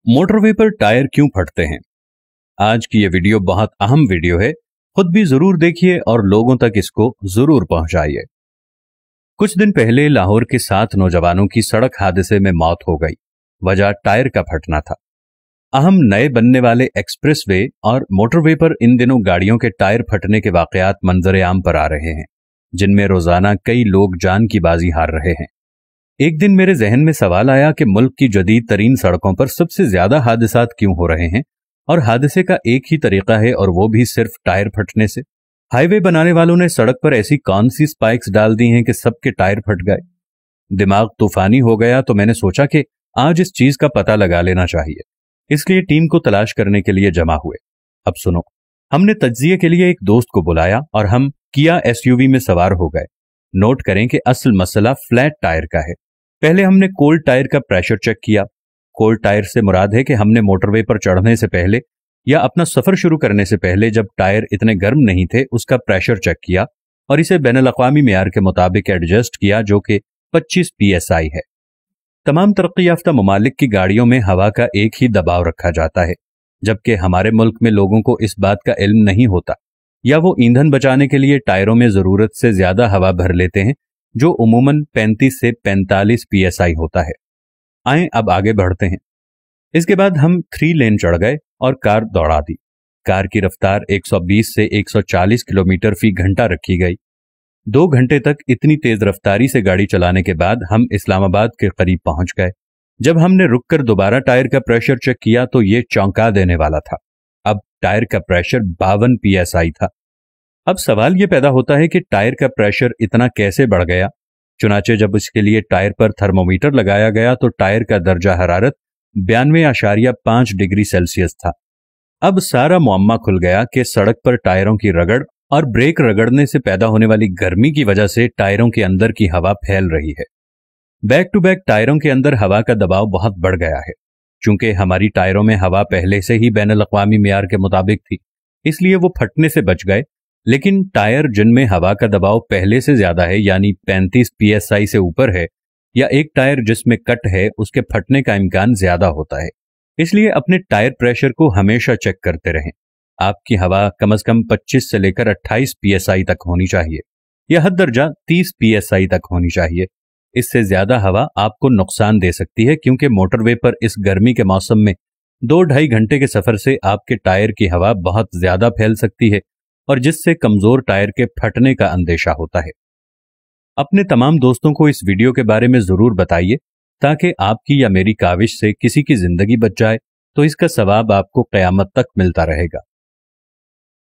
Motorway पर tyre क्यों फटते हैं? आज की ये वीडियो बहुत अहम वीडियो है। खुद भी जरूर देखिए और लोगों तक इसको जरूर पहुंचाइए। कुछ दिन पहले लाहौर के 7 नौजवानों की सड़क हादसे में मौत हो गई। वजह टायर का फटना था। अहम नए बनने वाले एक्सप्रेसवे और मोटरवे पर इन दिनों गाड़ियों के टायर फटने के वाकयात मंजर-ए-आम पर आ रहे हैं, जिनमें रोजाना कई लोग जान की बाजी हार रहे हैं। एक दिन मेरे जहन में सवाल आया कि मुल्क की जदीद तरीन सड़कों पर सबसे ज्यादा हादसात क्यों हो रहे हैं और हादसे का एक ही तरीका है और वो भी सिर्फ टायर फटने से। हाईवे बनाने वालों ने सड़क पर ऐसी कौन सी स्पाइक्स डाल दी हैं कि सबके टायर फट गए। दिमाग तूफानी हो गया तो मैंने सोचा कि आज इस चीज का पता लगा लेना चाहिए। इसलिए टीम को तलाश करने के लिए जमा हुए। अब सुनो, हमने तज्जिये के लिए एक दोस्त को बुलाया और हम किया एसयूवी में सवार हो गए। नोट करें कि असल मसला फ्लैट टायर का है। पहले हमने कोल्ड टायर का प्रेशर चेक किया। कोल्ड टायर से मुराद है कि हमने मोटरवे पर चढ़ने से पहले या अपना सफर शुरू करने से पहले जब टायर इतने गर्म नहीं थे उसका प्रेशर चेक किया और इसे बैनुल-अक़वामी मेयार के मुताबिक एडजस्ट किया जो कि 25 PSI है। तमाम तरक्की याफ्ता ममालिक की गाड़ियों में हवा का एक ही दबाव रखा जाता है, जबकि हमारे मुल्क में लोगों को इस बात का इल्म नहीं होता या वो ईंधन बचाने के लिए टायरों में जरूरत से ज्यादा हवा भर लेते हैं, जो उमूमन 35 से 45 PSI होता है। आएं अब आगे बढ़ते हैं। इसके बाद हम 3 लेन चढ़ गए और कार दौड़ा दी। कार की रफ्तार 120 से 140 किलोमीटर फी घंटा रखी गई। 2 घंटे तक इतनी तेज रफ्तारी से गाड़ी चलाने के बाद हम इस्लामाबाद के करीब पहुंच गए। जब हमने रुककर दोबारा टायर का प्रेशर चेक किया तो ये चौंका देने वाला था। अब टायर का प्रेशर 52 PSI था। अब सवाल यह पैदा होता है कि टायर का प्रेशर इतना कैसे बढ़ गया। चुनाचे जब इसके लिए टायर पर थर्मोमीटर लगाया गया तो टायर का दर्जा हरारत 92.5 डिग्री सेल्सियस था। अब सारा मुअम्मा खुल गया कि सड़क पर टायरों की रगड़ और ब्रेक रगड़ने से पैदा होने वाली गर्मी की वजह से टायरों के अंदर की हवा फैल रही है। बैक टू बैक टायरों के अंदर हवा का दबाव बहुत बढ़ गया है। चूंकि हमारी टायरों में हवा पहले से ही बैनुल-अक़वामी मेयार के मुताबिक थी, इसलिए वो फटने से बच गए। लेकिन टायर जिनमें हवा का दबाव पहले से ज्यादा है, यानी 35 PSI से ऊपर है, या एक टायर जिसमें कट है, उसके फटने का इम्कान ज्यादा होता है। इसलिए अपने टायर प्रेशर को हमेशा चेक करते रहें। आपकी हवा कम से कम 25 से लेकर 28 PSI तक होनी चाहिए या हद दर्जा 30 PSI तक होनी चाहिए। इससे ज्यादा हवा आपको नुकसान दे सकती है, क्योंकि मोटरवे पर इस गर्मी के मौसम में 2-2.5 घंटे के सफर से आपके टायर की हवा बहुत ज्यादा फैल सकती है और जिससे कमजोर टायर के फटने का अंदेशा होता है। अपने तमाम दोस्तों को इस वीडियो के बारे में जरूर बताइए ताकि आपकी या मेरी काविश से किसी की जिंदगी बच जाए तो इसका सवाब आपको क़यामत तक मिलता रहेगा।